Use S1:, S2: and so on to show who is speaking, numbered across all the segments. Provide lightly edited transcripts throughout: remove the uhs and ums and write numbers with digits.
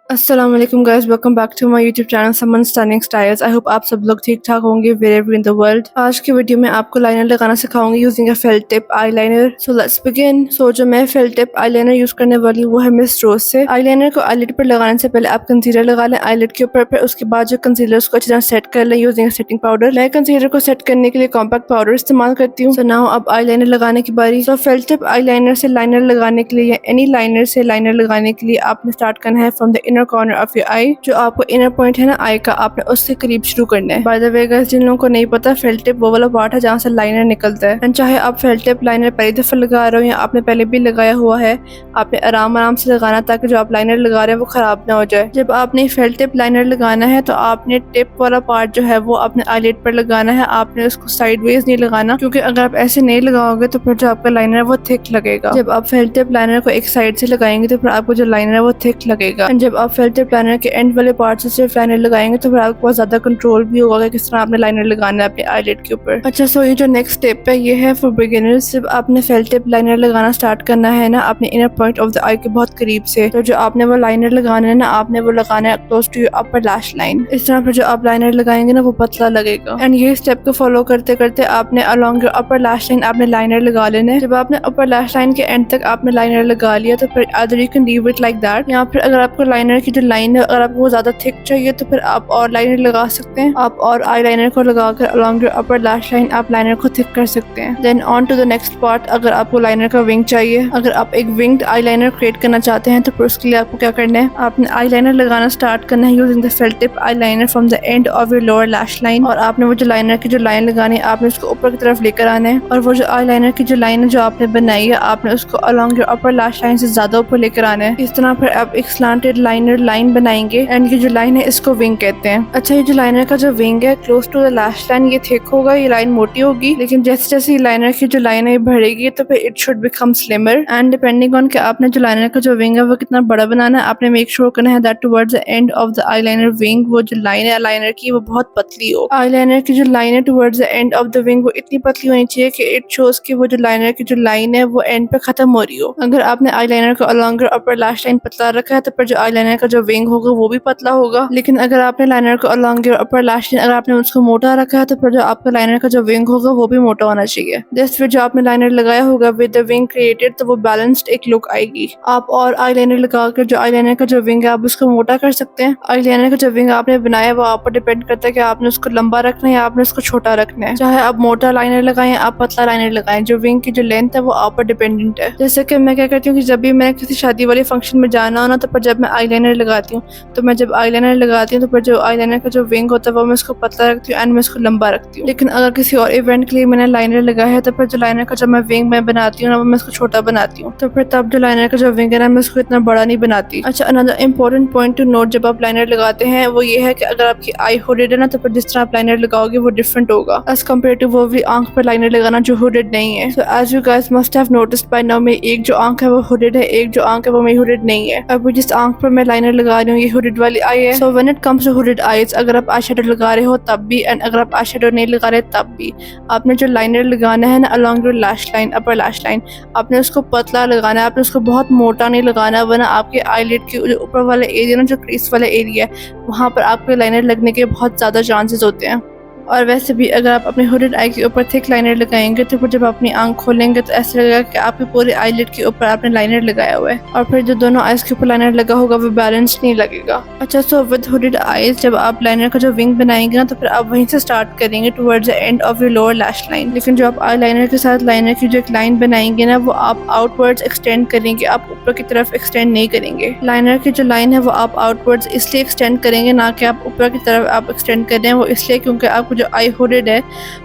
S1: अस्सलाम वालेकुम guys, welcome back to my YouTube channel Saman stunning styles. I hope आप सब लोग ठीक ठाक होंगे वेयर इन द वर्ल्ड। आज की वीडियो में आपको लाइनर लगाना सिखाऊंगी using a felt tip eyeliner. So let's begin. So जो मैं फेल्ट टिप आईलाइनर यूज करने वाली हूँ वो है मिस रोज से। आईलाइनर को आईलिड पर लगाने से पहले आप कंसीलर लगा लें आईलिड के ऊपर, फिर उसके बाद जो कंसीलर उसको अच्छी तरह सेट कर लें यूजिंग सेटिंग पाउडर। मैं कंसीलर को सेट करने के लिए कॉम्पैक्ट पाउडर इस्तेमाल करती हूँ। सो नाउ अब आईलाइनर लगाने की बारी। सो फेल्ट टिप आईलाइनर से लाइनर लगाने के लिए या एनी लाइनर से लाइनर लगाने के लिए आपने स्टार्ट करना है from the inner corner of your eye. जो आपको इनर पॉइंट है ना आई का, आपने उससे करीब शुरू करना है। बाय द वे गाइस, जिन लोगों को नहीं पता, फेल्ट टिप वो वाला पार्ट है जहाँ से लाइनर निकलता है। एंड चाहे आप फेल्ट टिप लाइनर पहली दफा लगा रहे हो या आपने पहले भी लगाया हुआ है, आपने आराम आराम से लगाना ताकि जो आप लाइनर लगा रहे हैं वो खराब ना हो जाए। जब आपने फेल्ट टिप लाइनर लगाना है तो आपने टिप वाला पार्ट जो है वो अपने आईलिड पर लगाना है। आपने उसको साइडवेज नहीं लगाना, क्योंकि अगर आप ऐसे नहीं लगाओगे तो फिर जो आपका लाइनर है वो थिक लगेगा। जब आप फेल्ट टिप लाइनर को एक साइड से लगाएंगे तो फिर आपको जो लाइनर है वो थिक लगेगा। एंड जब आप फेल्ट टिप लाइनर के एंड वाले पार्ट से सिर्फ लाइनर लगाएंगे तो फिर आपको बहुत ज्यादा कंट्रोल भी होगा कि किस तरह आपने लाइनर लगाना है अपने आईलिड के ऊपर। अच्छा, सो ये जो नेक्स्ट स्टेप है ये है फॉर बिगिनर्स। जब आपने फेल्ट टिप लाइनर लगाना स्टार्ट करना है ना अपने इनर पॉइंट ऑफ द आई के बहुत करीब से, तो जो आपने वो लाइनर लगाना है ना, आपने वो लगाना है close to your upper lash line. इस तरह फिर जो आप लाइनर लगाएंगे ना वो पतला लगेगा। एंड ये स्टेप को फॉलो करते करते आपने along your upper lash line आपने लाइनर लगा लेना है। जब आपने अपर लैश लाइन के एंड तक आपने लाइनर लगा लिया तो फिर other you can leave it like that. या फिर अगर आपको लाइनर की जो लाइन है अगर आपको ज्यादा थिक चाहिए तो फिर आप और लाइनर लगा सकते हैं। आप और आई लाइनर को लगाकर along your upper lash line आप लाइनर को थिक कर सकते हैं। Then on to the next part. अगर आपको लाइनर का विंग चाहिए, अगर आप एक विंग्ड आई लाइनर क्रिएट करना चाहते हैं तो फिर उसके लिए आपको क्या करना है, आपने आई लाइनर लगाना स्टार्ट करना है using the felt tip eye liner from the end of your lower lash line. और आपने वो जो लाइनर की जो लाइन लगानी है आपने उसको ऊपर की तरफ लेकर आना है, और वो जो आई लाइनर की जो लाइन है जो आपने बनाई है आपने उसको along your upper lash line से ज्यादा ऊपर लेकर आना है। इस तरह फिर आप एक स्लांटेड लाइनर लाइन बनाएंगे एंड ये जो लाइन है इसको विंग कहते हैं। अच्छा, ये जो लाइनर का जो विंग है close to the lash line ये थिक होगा, ये लाइन मोटी होगी, लेकिन जैसे जैसे लाइनर की जो लाइन है बढ़ेगी तो फिर it should become slimmer. And depending on कि आपने जो लाइनर का जो विंग है वो कितना बड़ा बनाना है, आपने मेक श्योर करना है that towards the end of the eyeliner wing वो जो लाइन है लाइनर की वो बहुत पतली हो। आईलाइनर की जो लाइन है towards the end of the wing वो इतनी पतली होनी चाहिए कि इट शोज कि वो जो लाइनर की जो लाइन है वो एंड पे खत्म हो रही हो। अगर आपने आईलाइनर को along your upper lash line पतला रखा है तो फिर जो आईलाइनर का जो विंग होगा वो भी पतला होगा। लेकिन अगर आपने लाइनर को along your upper lash line अगर आपने उसको मोटा रखा है तो फिर जो आपका लाइनर का जो विंग होगा वो भी मोटा होना चाहिए। जस्ट फिर जो आपने लाइनर लगाया होगा विद द विंग क्रिएटेड तो वो बैलेंस्ड एक लुक आएगी। आप और आईलाइनर लगाकर जो आईलाइनर का जो विंग है आप उसको मोटा कर सकते हैं। आईलाइनर का जो विंग आपने बनाया वो आप पर डिपेंड करता है कि आपने उसको लंबा रखना है या आपने उसको छोटा रखना है। चाहे आप मोटा लाइनर लगाएं आप पतला लाइनर लगाएं, जो विंग की जो लेंथ है वो आप पर डिपेंडेंट है। जैसे कि मैं क्या करती हूँ कि जब भी मैं किसी शादी वाले फंक्शन में जाना हो ना तो फिर जब मैं आईलाइनर लगाती हूँ तो मैं जब आईलाइनर लगाती हूँ तो फिर जो आईलाइनर का जो विंग होता है वो मैं उसको पतला रखती हूँ एंड मैं उसको लंबा रखती हूँ। लेकिन अगर किसी और इवेंट के लिए मैंने लाइनर लगाया है तो फिर जो लाइनर का जो मैं विंग मैं बनाती हूँ ना वो मैं उसको छोटा बनाती हूँ, तो फिर तब जो लाइनर का जो विंग है ना मैं उसको इतना बड़ा नहीं बनाती। अच्छा, another important point two note जब आप लाइनर लगाते हैं वो ये है कि अगर आपकी आई हुडेड है ना तो फिर जिस तरह आप लाइनर लगाओगे वो डिफरेंट होगा एज कम्पेयर टू वो भी आंख पर लाइनर लगाना जो हुडेड नहीं है। So as you guys must have noticed by now मेरी एक जो आंख है वो हुडेड है, एक जो आंख है वो मेरी हुडेड नहीं है। अब जिस आंख पर मैं लाइनर लगा रही हूँ ये हुडेड वाली आई है। So when it comes to hooded eyes, अगर आप आई शेडो लगा रहे हो तब भी एंड अगर आप आई शेडो नहीं लगा रहे तब भी आपने जो लाइनर लगाना है ना along your lash line upper lash line आपने उसको पतला लगाना है, आपने उसको बहुत मोटा नहीं लगाना, वरना आपके आईलिड के ऊपर वाला एरिया ना जो क्रीज वाला एरिया है वहाँ पर आपके लाइनर लगने के बहुत ज़्यादा चांसेस होते हैं। और वैसे भी अगर आप अपने हुडेड आई के ऊपर थिक लाइनर लगाएंगे तो फिर जब अपनी आंख खोलेंगे तो ऐसा लगेगा कि आपके पूरे आईलिड के ऊपर आपने लाइनर लगाया हुआ है, और फिर जो दोनों आईज के ऊपर लाइनर लगा होगा वो बैलेंस नहीं लगेगा। अच्छा, सो विद हुडेड आईज जब आप लाइनर का जो विंग बनाएंगे ना तो फिर आप वहीं से स्टार्ट करेंगे towards the end of your lower lash line. लेकिन जो आप आई लाइनर के साथ लाइनर की जो एक लाइन बनाएंगे ना वो आप आउटवर्ड्स एक्सटेंड करेंगे, आप ऊपर की तरफ एक्सटेंड नहीं करेंगे। लाइनर की जो लाइन है वो आप आउटवर्ड्स इसलिए एक्सटेंड करेंगे ना कि आप ऊपर की तरफ आप एक्सटेंड कर रहे हैं, वो इसलिए क्योंकि आपको जो आई हुडेड है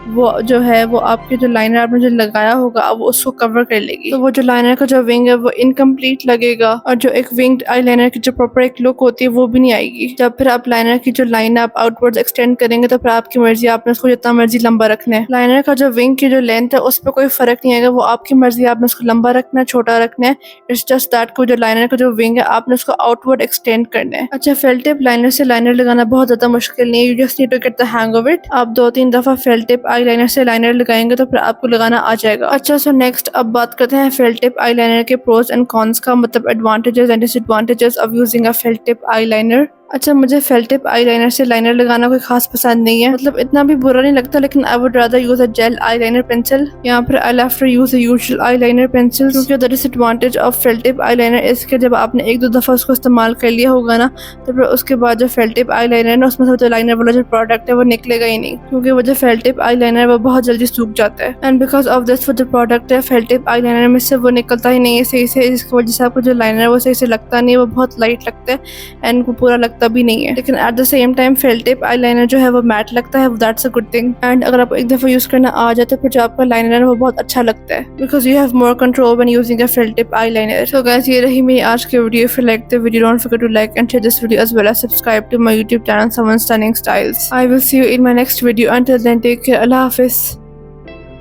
S1: वो जो है वो आपके जो लाइनर आपने जो लगाया होगा वो उसको कवर कर लेगी, तो वो जो लाइनर का जो विंग है वो इनकम्प्लीट लगेगा और जो एक विंग्ड आईलाइनर की जो प्रॉपर एक लुक होती है वो भी नहीं आएगी। जब फिर आप लाइनर की जो लाइन आप आउटवर्ड्स एक्सटेंड करेंगे तो फिर आपकी मर्जी, आपने उसको जितना मर्जी लंबा रखना है। लाइनर का जो विंग की जो लेंथ है उस पर कोई फर्क नहीं आएगा, वो आपकी मर्जी, आपने उसको लंबा रखना है छोटा रखना है। इट्स जस्ट दैट को जो लाइनर का जो विंग है आपने उसको आउटवर्ड एक्सटेंड करना है। अच्छा, फेल्ट टिप लाइनर से लाइनर लगाना बहुत ज्यादा मुश्किल नहीं है, you just need to get the hang of it. आप 2-3 दफा फेल्ट टिप आईलाइनर से लाइनर लगाएंगे तो फिर आपको लगाना आ जाएगा। अच्छा, सो नेक्स्ट अब बात करते हैं फेल टिप आईलाइनर के प्रोज एंड कॉन्स का, मतलब advantages and disadvantages of using a felt tip eyeliner. अच्छा, मुझे फेल टिप आईलाइनर से लाइनर लगाना कोई खास पसंद नहीं है, मतलब इतना भी बुरा नहीं लगता, लेकिन I would rather use a gel eyeliner pencil. यहाँ पर I love to use a usual eyeliner pencil, क्योंकि the disadvantage of felt tip eyeliner इसके जब आपने एक दो दफा उसको इस्तेमाल कर लिया होगा ना, तो फिर उसके बाद जो फेल टिप आईलाइनर है ना, उसमें से जो लाइनर वाला जो प्रोडक्ट है वो निकलेगा ही नहीं, क्योंकि वो जो फेल टिप आईलाइनर वो बहुत जल्दी सूख जाता है। एंड बिकॉज ऑफ दिस वो जो प्रोडक्ट है फेल टिप आईलाइनर में से वो निकलता ही नहीं है सही से, जिसकी वजह से आपको जो लाइनर है वो सही से लगता नहीं है, वो बहुत लाइट लगता है एंड वो पूरा लगता भी नहीं है। लेकिन at the same time fail tip eyeliner जो है वो मैट लगता है, that's a good thing. And अगर आपको एक दफा यूज करना आ जाए तो फिर जो आपका लाइनर है वो बहुत अच्छा लगता है, because you have more control when using a felt tip eyeliner. So guys, ये रही मेरी आज की video. If you like the video, don't forget to like and share this video as well as subscribe to my YouTube channel Someone Stunning Styles. I will see you in my next video. Until then, take care. Allah Hafiz.